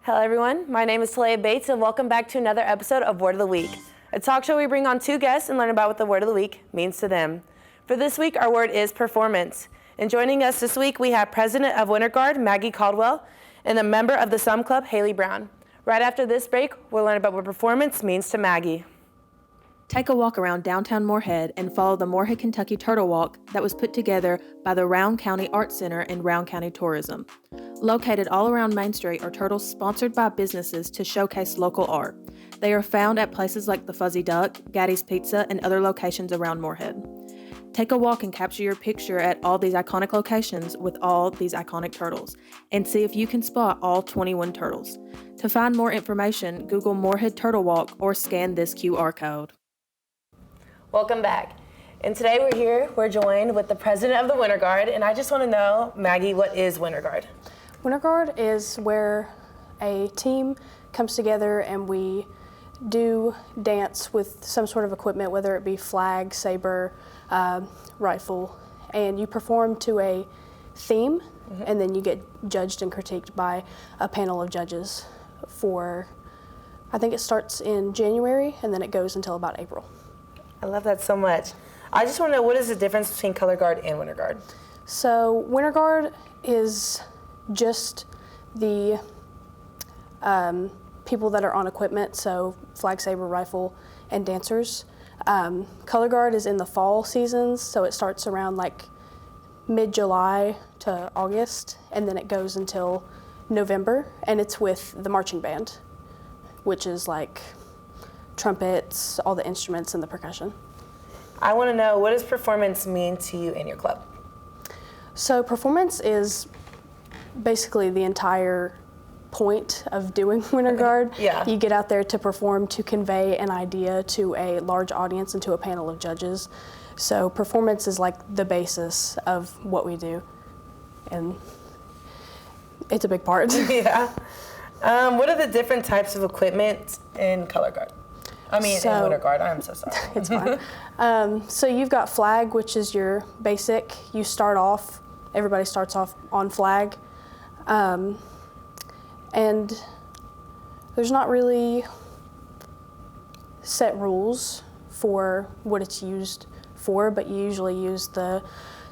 Hello everyone, my name is Talia Bates and welcome back to another episode of Word of the Week, a talk show where we bring on two guests and learn about what the Word of the Week means to them. For this week, our word is performance. And joining us this week, we have President of Winter Guard, Maggie Caldwell, and a member of the SUMM Club, Hailey Brown. Right after this break, we'll learn about what performance means to Maggie. Take a walk around downtown Morehead and follow the Morehead, Kentucky Turtle Walk that was put together by the Round County Arts Center and Round County Tourism. Located all around Main Street are turtles sponsored by businesses to showcase local art. They are found at places like the Fuzzy Duck, Gaddy's Pizza, and other locations around Morehead. Take a walk and capture your picture at all these iconic locations with all these iconic turtles, and see if you can spot all 21 turtles. To find more information, Google Morehead Turtle Walk or scan this QR code. Welcome back. And today we're joined with the president of the Winter Guard, and I just want to know, Maggie, what is Winter Guard? Winter Guard is where a team comes together and we do dance with some sort of equipment, whether it be flag, saber, rifle, and you perform to a theme, and then you get judged and critiqued by a panel of judges for, I think it starts in January and then it goes until about April. I love that so much. I just want to know, what is the difference between Color Guard and Winter Guard? So Winter Guard is just the people that are on equipment, so flag, saber, rifle, and dancers. Color Guard is in the fall seasons, so it starts around like mid-July to August, and then it goes until November, and it's with the marching band, which is like trumpets, all the instruments, and the percussion. I want to know, what does performance mean to you and your club? So performance is basically the entire point of doing Winter Guard. Yeah. You get out there to perform, to convey an idea to a large audience and to a panel of judges. So performance is like the basis of what we do, and it's a big part. Yeah. What are the different types of equipment in Color Guard? In Winter Guard, I'm so sorry. It's fine. So you've got flag, which is your basic. You start off, everybody starts off on flag. And there's not really set rules for what it's used for, but you usually use the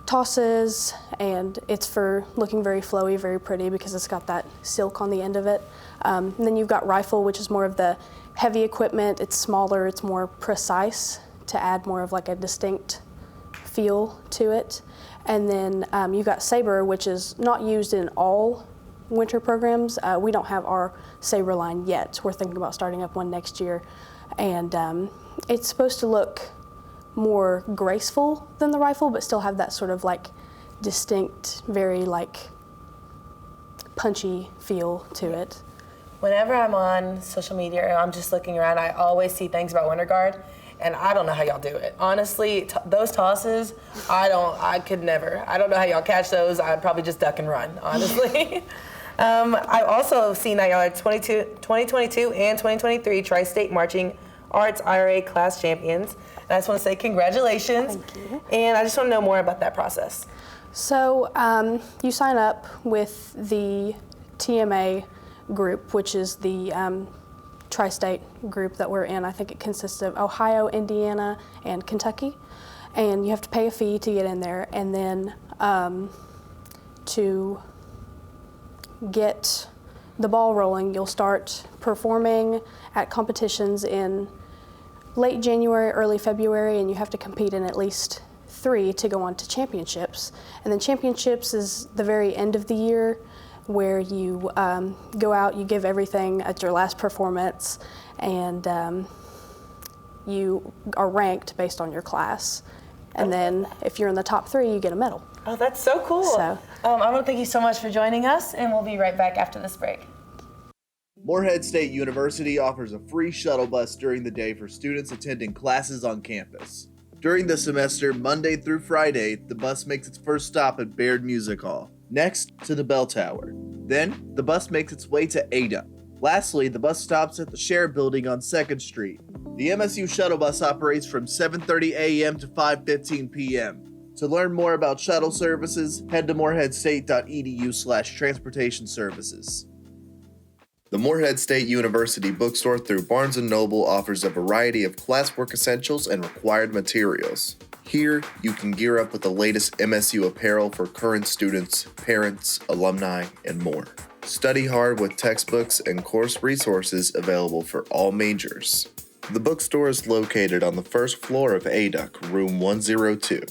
tosses, and it's for looking very flowy, very pretty, because it's got that silk on the end of it. And then you've got rifle, which is more of the heavy equipment. It's smaller, it's more precise to add more of like a distinct feel to it. And then you've got saber, which is not used in all winter programs. We don't have our saber line yet. We're thinking about starting up one next year. And it's supposed to look more graceful than the rifle, but still have that sort of like distinct, very like punchy feel to it. Whenever I'm on social media or I'm just looking around, I always see things about Winter Guard, and I don't know how y'all do it. Honestly, those tosses, I could never. I don't know how y'all catch those. I'd probably just duck and run, honestly. I've also seen that y'all are 2022 and 2023 Tri-State Marching Arts IRA class champions. And I just want to say congratulations. Thank you. And I just want to know more about that process. So you sign up with the TMA group, which is the tri-state group that we're in. I think it consists of Ohio, Indiana, and Kentucky. And you have to pay a fee to get in there. And then to get the ball rolling, you'll start performing at competitions in late January, early February, and you have to compete in at least 3 to go on to championships. And then championships is the very end of the year, where you go out, you give everything at your last performance, and you are ranked based on your class. And then if you're in the top 3, you get a medal. Oh, that's so cool. So, I want to thank you so much for joining us, and we'll be right back after this break. Morehead State University offers a free shuttle bus during the day for students attending classes on campus. During the semester, Monday through Friday, the bus makes its first stop at Baird Music Hall, next to the Bell Tower. Then, the bus makes its way to Ada. Lastly, the bus stops at the Share Building on 2nd Street. The MSU shuttle bus operates from 7:30 a.m. to 5:15 p.m. To learn more about shuttle services, head to moreheadstate.edu/transportation services. The Morehead State University bookstore through Barnes & Noble offers a variety of classwork essentials and required materials. Here, you can gear up with the latest MSU apparel for current students, parents, alumni, and more. Study hard with textbooks and course resources available for all majors. The bookstore is located on the first floor of ADUC, room 102.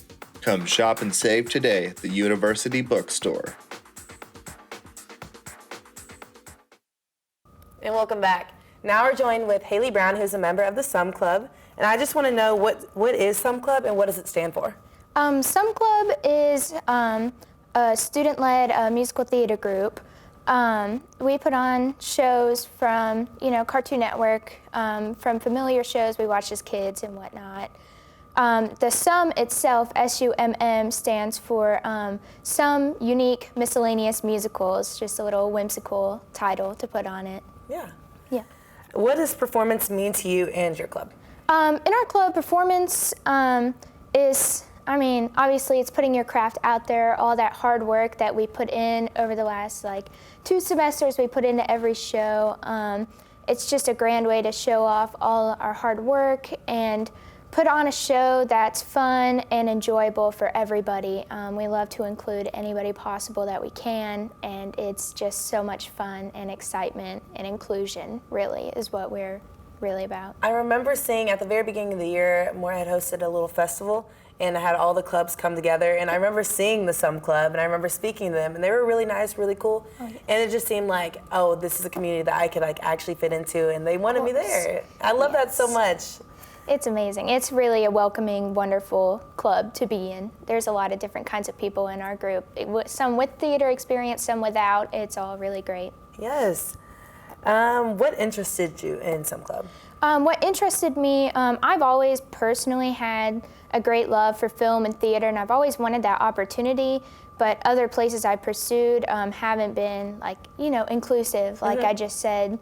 Come shop and save today at the University Bookstore. And welcome back. Now we're joined with Hailey Brown, who's a member of the SUMM Club. And I just want to know what is SUMM Club and what does it stand for? SUMM Club is a student-led musical theater group. We put on shows from, Cartoon Network, from familiar shows we watched as kids and whatnot. The SUMM itself, SUMM, stands for Some Unique Miscellaneous Musicals, just a little whimsical title to put on it. Yeah. Yeah. What does performance mean to you and your club? In our club, performance is, obviously it's putting your craft out there, all that hard work that we put in over the last 2 semesters we put into every show. It's just a grand way to show off all our hard work and put on a show that's fun and enjoyable for everybody. We love to include anybody possible that we can, and it's just so much fun and excitement and inclusion, really, is what we're really about. I remember seeing at the very beginning of the year, Morehead hosted a little festival and had all the clubs come together, and I remember seeing the SUMM Club, and I remember speaking to them, and they were really nice, really cool, and it just seemed like, this is a community that I could actually fit into, and they wanted me there. I love that so much. It's amazing. It's really a welcoming, wonderful club to be in. There's a lot of different kinds of people in our group, some with theater experience, some without. It's all really great. Yes. What interested you in SUMM Club? What interested me, I've always personally had a great love for film and theater, and I've always wanted that opportunity, but other places I pursued haven't been inclusive, like I just said,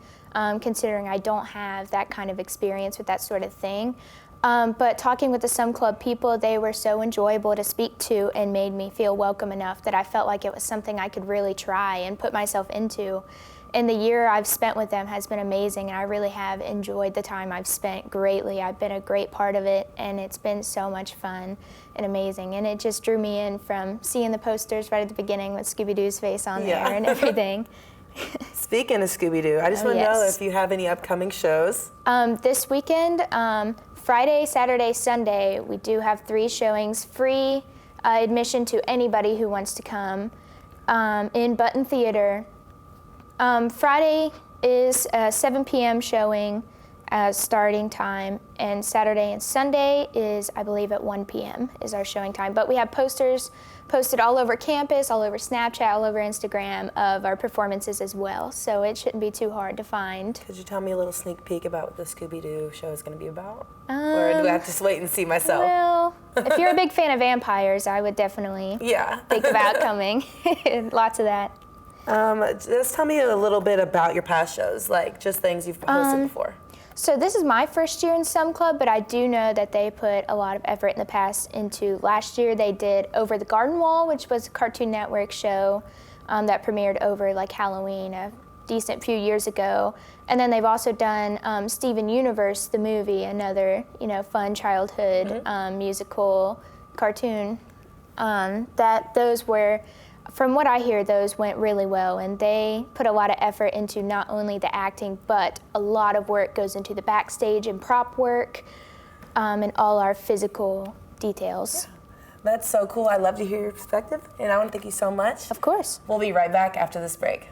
considering I don't have that kind of experience with that sort of thing. But talking with the SUMM Club people, they were so enjoyable to speak to and made me feel welcome enough that I felt like it was something I could really try and put myself into. And the year I've spent with them has been amazing, and I really have enjoyed the time I've spent greatly. I've been a great part of it, and it's been so much fun and amazing. And it just drew me in from seeing the posters right at the beginning with Scooby-Doo's face on there and everything. Speaking of Scooby-Doo, I just want to know if you have any upcoming shows. This weekend, Friday, Saturday, Sunday, we do have 3 showings, free admission to anybody who wants to come in Button Theater. Friday is a 7 p.m. showing as starting time, and Saturday and Sunday is, I believe, at 1 p.m. is our showing time. But we have posters posted all over campus, all over Snapchat, all over Instagram of our performances as well, so it shouldn't be too hard to find. Could you tell me a little sneak peek about what the Scooby-Doo show is going to be about? Or do I have to just wait and see myself? Well, if you're a big fan of vampires, I would definitely think about coming. Lots of that. Just tell me a little bit about your past shows, just things you've hosted before. So this is my first year in SUMM Club, but I do know that they put a lot of effort in the past into last year. They did Over the Garden Wall, which was a Cartoon Network show that premiered over Halloween a decent few years ago. And then they've also done Steven Universe, the movie, another fun childhood musical cartoon. Those were, from what I hear, those went really well, and they put a lot of effort into not only the acting, but a lot of work goes into the backstage and prop work and all our physical details. Yeah. That's so cool. I love to hear your perspective, and I want to thank you so much. Of course. We'll be right back after this break.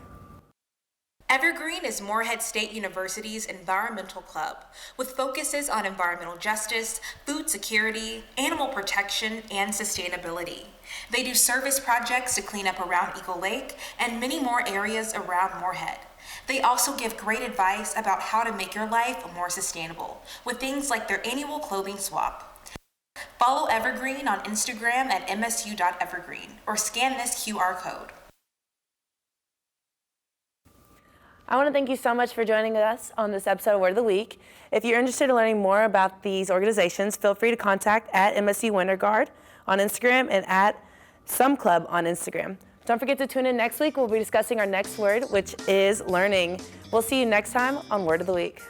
Evergreen is Morehead State University's environmental club with focuses on environmental justice, food security, animal protection, and sustainability. They do service projects to clean up around Eagle Lake and many more areas around Morehead. They also give great advice about how to make your life more sustainable with things like their annual clothing swap. Follow Evergreen on Instagram at msu.evergreen or scan this QR code. I want to thank you so much for joining us on this episode of Word of the Week. If you're interested in learning more about these organizations, feel free to contact at MSU Winter Guard on Instagram and at SUMM Club on Instagram. Don't forget to tune in next week. We'll be discussing our next word, which is learning. We'll see you next time on Word of the Week.